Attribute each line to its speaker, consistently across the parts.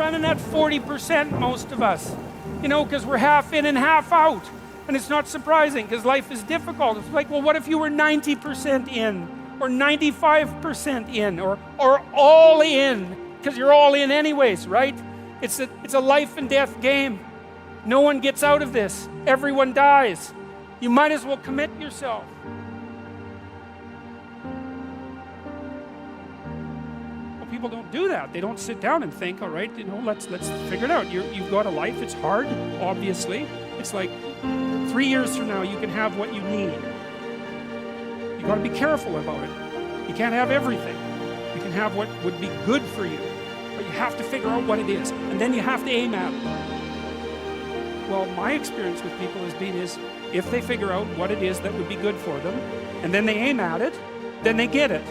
Speaker 1: running at 40%, most of us. You know, because we're half in and half out. And it's not surprising, because life is difficult. It's like, well, what if you were 90% in? Or 95% in? Or all in? Because you're all in anyways, right? It's a life and death game. No one gets out of this. Everyone dies. You might as well commit yourself. Well, people don't do that. They don't sit down and think, all right, you know, let's figure it out. You've got a life. It's hard, obviously. It's like 3 years from now, you can have what you need. You got to be careful about it. You can't have everything. You can have what would be good for you, but you have to figure out what it is, and then you have to aim at it. Well, my experience with people has been is if they figure out what it is that would be good for them, and then they aim at it, then they get it.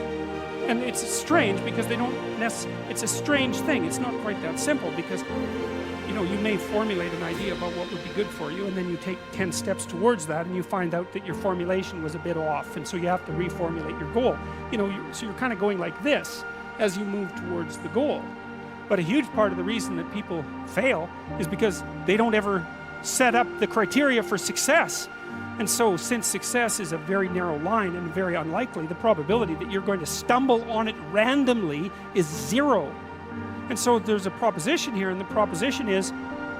Speaker 1: And it's strange because they don't necessarily, it's a strange thing. It's not quite that simple because, you know, you may formulate an idea about what would be good for you, and then you take 10 steps towards that, and you find out that your formulation was a bit off, and so you have to reformulate your goal. You know, so you're kind of going like this as you move towards the goal. But a huge part of the reason that people fail is because they don't ever set up the criteria for success. And so, since success is a very narrow line and very unlikely, the probability that you're going to stumble on it randomly is 0. And so there's a proposition here, and the proposition is,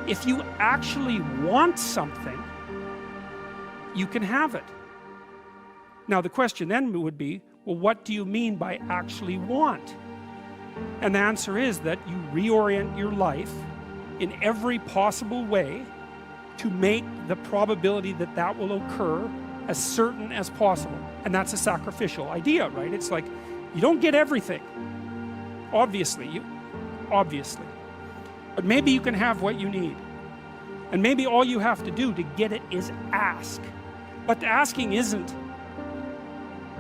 Speaker 1: if you actually want something, you can have it. Now the question then would be, well, what do you mean by actually want? And the answer is that you reorient your life in every possible way to make the probability that that will occur as certain as possible. And that's a sacrificial idea, right? It's like, you don't get everything. Obviously. But maybe you can have what you need. And maybe all you have to do to get it is ask. But the asking isn't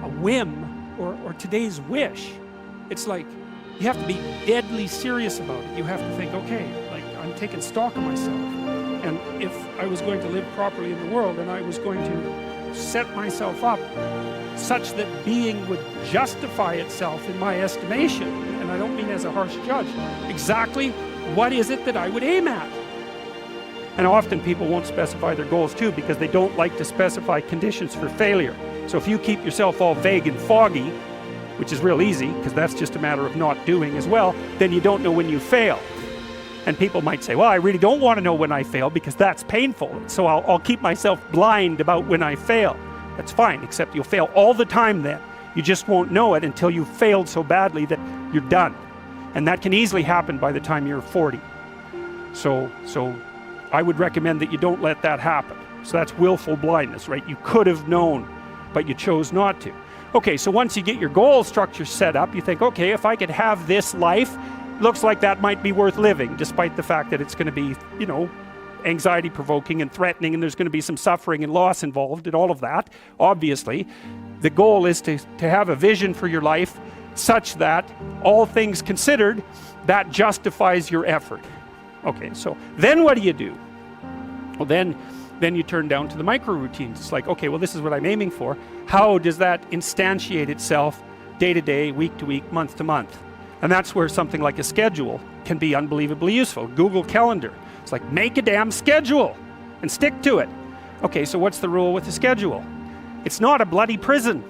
Speaker 1: a whim or today's wish. It's like, you have to be deadly serious about it. You have to think, okay, like, I'm taking stock of myself. And if I was going to live properly in the world, and I was going to set myself up such that being would justify itself in my estimation, and I don't mean as a harsh judge, exactly what is it that I would aim at? And often people won't specify their goals too, because they don't like to specify conditions for failure. So if you keep yourself all vague and foggy, which is real easy, because that's just a matter of not doing as well, then you don't know when you fail. And people might say, well, I really don't want to know when I fail because that's painful. So I'll keep myself blind about when I fail. That's fine, except you'll fail all the time then. You just won't know it until you've failed so badly that you're done. And that can easily happen by the time you're 40. So I would recommend that you don't let that happen. So that's willful blindness, right? You could have known, but you chose not to. Okay, so once you get your goal structure set up, you think, okay, if I could have this life, looks like that might be worth living, despite the fact that it's going to be, you know, anxiety provoking and threatening, and there's going to be some suffering and loss involved and all of that. Obviously, the goal is to have a vision for your life such that, all things considered, that justifies your effort. Okay, so then what do? Well, then you turn down to the micro routines. It's like, okay, well, this is what I'm aiming for. How does that instantiate itself day to day, week to week, month to month? And that's where something like a schedule can be unbelievably useful. Google Calendar. It's like, make a damn schedule and stick to it. Okay, so what's the rule with the schedule? It's not a bloody prison.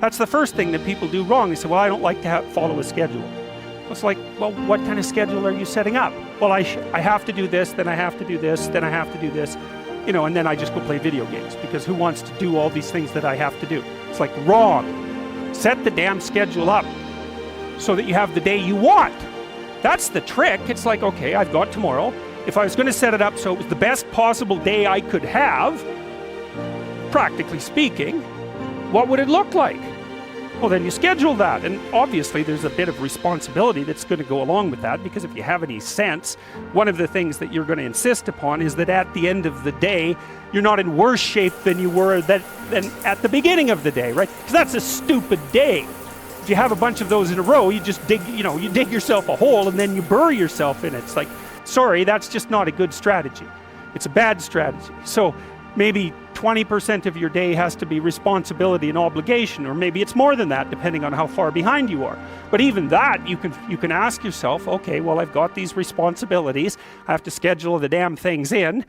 Speaker 1: That's the first thing that people do wrong. They say, well, I don't like to follow a schedule. It's like, well, what kind of schedule are you setting up? Well, I have to do this, then I have to do this, then I have to do this, you know, and then I just go play video games, because who wants to do all these things that I have to do? It's like, wrong. Set the damn schedule up so that you have the day you want. That's the trick. It's like, okay, I've got tomorrow. If I was going to set it up so it was the best possible day I could have, practically speaking, what would it look like? Well, then you schedule that, and obviously there's a bit of responsibility that's going to go along with that, because if you have any sense, one of the things that you're going to insist upon is that at the end of the day, you're not in worse shape than you were than at the beginning of the day, right? Because that's a stupid day. If you have a bunch of those in a row, you just dig yourself a hole and then you bury yourself in it. It's like, sorry, that's just not a good strategy. It's a bad strategy. So maybe 20% of your day has to be responsibility and obligation, or maybe it's more than that depending on how far behind you are. But even that, you can ask yourself, okay, well, I've got these responsibilities, I have to schedule the damn things in.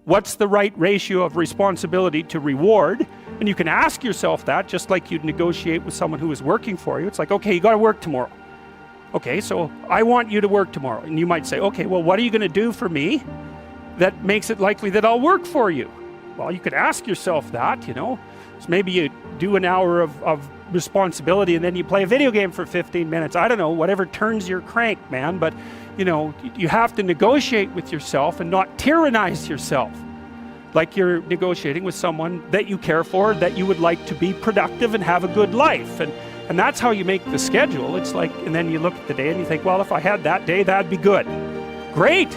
Speaker 1: What's the right ratio of responsibility to reward? And you can ask yourself that, just like you'd negotiate with someone who is working for you. It's like, okay, you got to work tomorrow. Okay, so I want you to work tomorrow. And you might say, okay, well, what are you going to do for me that makes it likely that I'll work for you? Well, you could ask yourself that, you know. So maybe you do an hour of responsibility and then you play a video game for 15 minutes. I don't know, whatever turns your crank, man. But, you know, you have to negotiate with yourself and not tyrannize yourself. Like you're negotiating with someone that you care for, that you would like to be productive and have a good life. And that's how you make the schedule. It's like, and then you look at the day and you think, well, if I had that day, that'd be good. Great.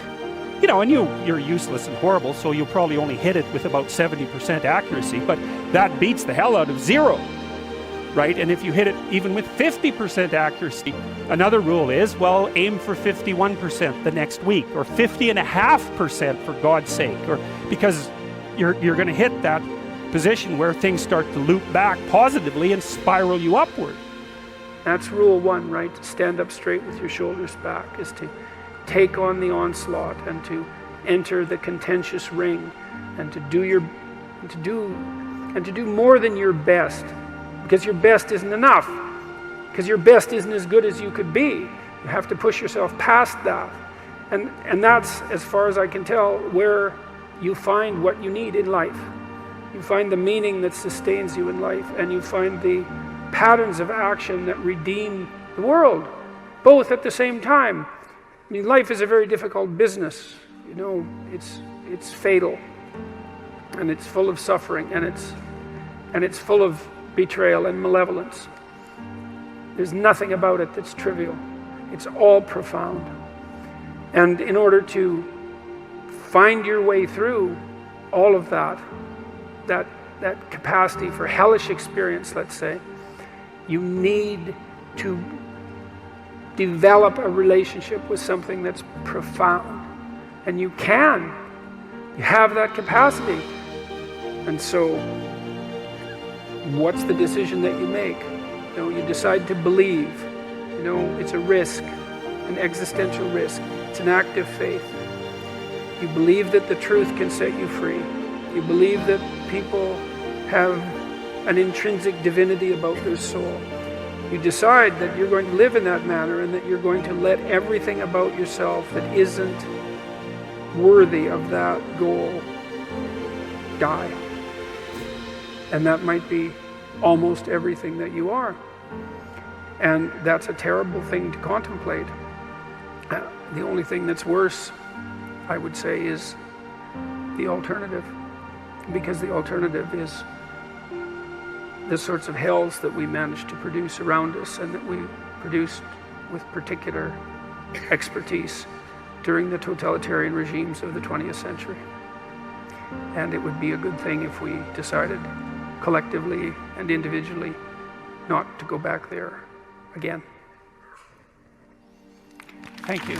Speaker 1: You know, and you're useless and horrible, so you'll probably only hit it with about 70% accuracy, but that beats the hell out of 0, right? And if you hit it even with 50% accuracy, another rule is, well, aim for 51% the next week, or 50.5% for God's sake, or because you're going to hit that position where things start to loop back positively and spiral you upward. That's rule 1, right? To stand up straight with your shoulders back, is to take on the onslaught and to enter the contentious ring and to do more than your best, because your best isn't enough, because your best isn't as good as you could be. You have to push yourself past that, and that's, as far as I can tell, where you find what you need in life. You find the meaning that sustains you in life, and you find the patterns of action that redeem the world, both at the same time. I mean, life is a very difficult business. You know, it's fatal, and it's full of suffering, and it's full of betrayal and malevolence. There's nothing about it that's trivial. It's all profound. And in order to find your way through all of that capacity for hellish experience, let's say, you need to develop a relationship with something that's profound. And you have that capacity. And so what's the decision that you make? You know, you decide to believe. You know, it's a risk, an existential risk. It's an act of faith. You believe that the truth can set you free. You believe that people have an intrinsic divinity about their soul. You decide that you're going to live in that manner, and that you're going to let everything about yourself that isn't worthy of that goal die. And that might be almost everything that you are. And that's a terrible thing to contemplate. The only thing that's worse, I would say, is the alternative. Because the alternative is the sorts of hells that we manage to produce around us, and that we produced with particular expertise during the totalitarian regimes of the 20th century. And it would be a good thing if we decided collectively and individually not to go back there again. Thank you.